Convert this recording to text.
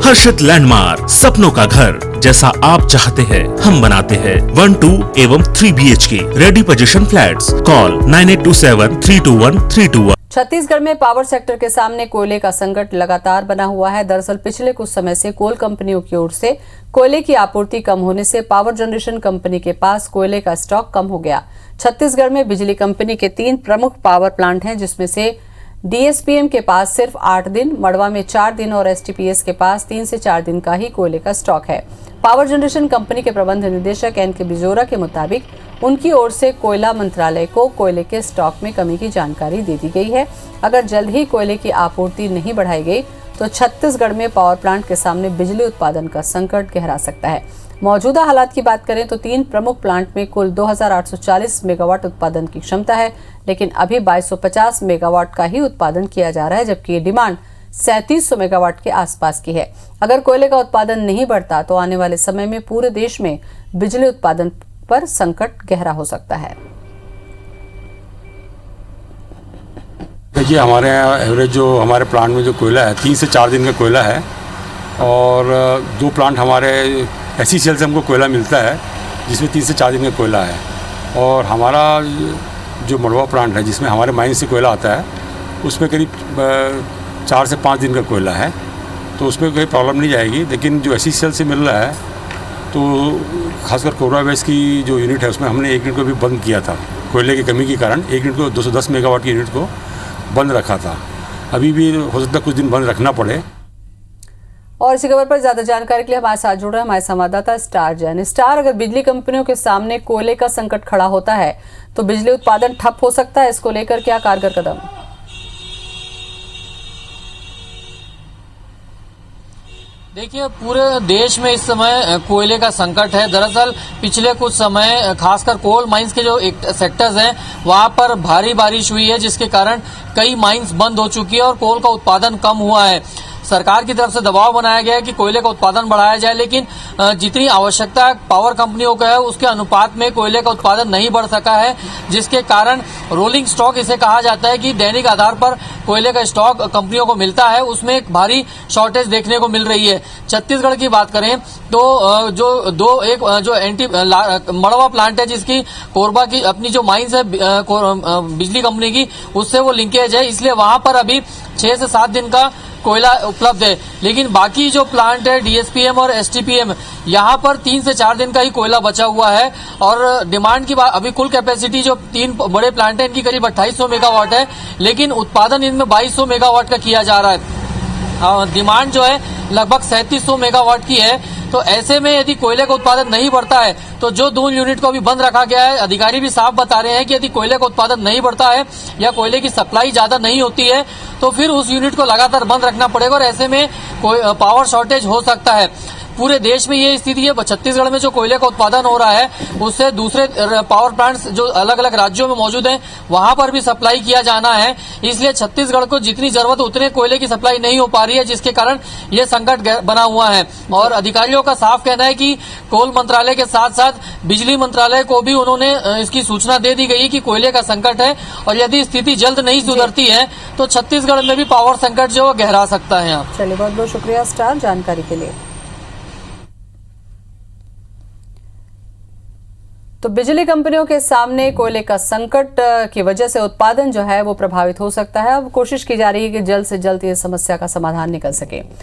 हर्षित landmark, सपनों का घर जैसा आप चाहते हैं हम बनाते हैं। 1, 2 एवं 3 BHK ready position flats. Call 9827321321। Chhattisgarh में पावर सेक्टर के सामने कोयले का संकट लगातार बना हुआ है। दरअसल पिछले कुछ समय से कोल कंपनियों की ओर से कोयले की आपूर्ति कम होने से पावर जनरेशन कंपनी के पास कोयले का स्टॉक कम हो गया। छत्तीसगढ़ में बिजली कंपनी के 3 प्रमुख पावर प्लांट हैं, जिसमें से DSPM के पास सिर्फ 8 दिन, मड़वा में 4 दिन और STPS के पास 3 से 4 दिन का ही कोयले का स्टॉक है। पावर जनरेशन कंपनी के प्रबंध निदेशक NK बिजोरा के मुताबिक उनकी ओर से कोयला मंत्रालय को कोयले के स्टॉक में कमी की जानकारी दे दी गई है। अगर जल्द ही कोयले की आपूर्ति नहीं बढ़ाई गई तो छत्तीसगढ़ में पावर प्लांट के सामने बिजली उत्पादन का संकट गहरा सकता है। मौजूदा हालात की बात करें तो 3 प्रमुख प्लांट में कुल 2840 मेगावाट उत्पादन की क्षमता है, लेकिन अभी 2250 मेगावाट का ही उत्पादन किया जा रहा है, जबकि ये डिमांड 3700 मेगावाट के आसपास की है। अगर कोयले का उत्पादन नहीं बढ़ता तो आने वाले समय में पूरे देश में बिजली उत्पादन पर संकट गहरा हो सकता है। देखिए, हमारे यहाँ एवरेज जो हमारे प्लांट में जो कोयला है 3 से 4 दिन का कोयला है, और 2 प्लांट हमारे SECL से हमको कोयला मिलता है जिसमें 3 से 4 दिन का कोयला है। और हमारा जो मड़वा प्लांट है जिसमें हमारे माइन से कोयला आता है उसमें करीब 4 से 5 दिन का कोयला है, तो उसमें कोई प्रॉब्लम नहीं आएगी। लेकिन जो SECL से मिल रहा है तो खासकर कोबरा वेस्ट की जो यूनिट है उसमें हमने 1 यूनिट को भी बंद किया था। कोयले की कमी के कारण 1 यूनिट को 210 मेगावाट की यूनिट को बंद रखा था। अभी भी हो सकता है कुछ दिन बंद रखना पड़े। और इसी खबर पर ज्यादा जानकारी के लिए हमारे साथ जुड़ रहे हैं हमारे संवाददाता स्टार जैन। स्टार, अगर बिजली कंपनियों के सामने कोयले का संकट खड़ा होता है तो बिजली उत्पादन ठप हो सकता है, इसको लेकर क्या कारगर कदम? देखिए, पूरे देश में इस समय कोयले का संकट है। दरअसल पिछले कुछ समय खासकर कोल माइंस के जो सेक्टर्स हैं वहां पर भारी बारिश हुई है, जिसके कारण कई माइंस बंद हो चुकी है और कोल का उत्पादन कम हुआ है। सरकार की तरफ से दबाव बनाया गया है कि कोयले का उत्पादन बढ़ाया जाए, लेकिन जितनी आवश्यकता पावर कंपनियों का है उसके अनुपात में कोयले का उत्पादन नहीं बढ़ सका है, जिसके कारण रोलिंग स्टॉक इसे कहा जाता है कि दैनिक आधार पर कोयले का स्टॉक कंपनियों को मिलता है, उसमें एक भारी शॉर्टेज देखने को मिल रही है। छत्तीसगढ़ की बात करें तो मड़वा प्लांट है जिसकी कोरबा की अपनी जो माइंस है बिजली कंपनी की, उससे वो लिंकेज है, इसलिए वहां पर अभी 6 से 7 दिन का कोयला उपलब्ध है। लेकिन बाकी जो प्लांट है DSPM और STPM, यहाँ पर 3 से 4 दिन का ही कोयला बचा हुआ है। और डिमांड की बात, अभी कुल कैपेसिटी जो 3 बड़े प्लांट है इनकी करीब 2800 मेगावाट है, लेकिन उत्पादन इनमें 2200 मेगावाट का किया जा रहा है। डिमांड जो है लगभग 3700 मेगावाट की है। तो ऐसे में यदि कोयले का उत्पादन नहीं बढ़ता है तो जो 2 यूनिट को अभी बंद रखा गया है, अधिकारी भी साफ बता रहे हैं कि यदि कोयले का उत्पादन नहीं बढ़ता है या कोयले की सप्लाई ज्यादा नहीं होती है तो फिर उस यूनिट को लगातार बंद रखना पड़ेगा और ऐसे में पावर शॉर्टेज हो सकता है। पूरे देश में ये स्थिति है। छत्तीसगढ़ में जो कोयले का उत्पादन हो रहा है उससे दूसरे पावर प्लांट्स जो अलग अलग राज्यों में मौजूद हैं वहां पर भी सप्लाई किया जाना है, इसलिए छत्तीसगढ़ को जितनी जरूरत उतने कोयले की सप्लाई नहीं हो पा रही है, जिसके कारण ये संकट बना हुआ है। और अधिकारियों का साफ कहना है कि कोल मंत्रालय के साथ साथ बिजली मंत्रालय को भी उन्होंने इसकी सूचना दे दी गई है कि कोयले का संकट है और यदि स्थिति जल्द नहीं सुधरती है तो छत्तीसगढ़ में भी पावर संकट जो गहरा सकता है। चलिए, बहुत बहुत शुक्रिया स्टार जानकारी के लिए। तो बिजली कंपनियों के सामने कोयले का संकट की वजह से उत्पादन जो है वो प्रभावित हो सकता है। अब कोशिश की जा रही है कि जल्द से जल्द ये समस्या का समाधान निकल सके।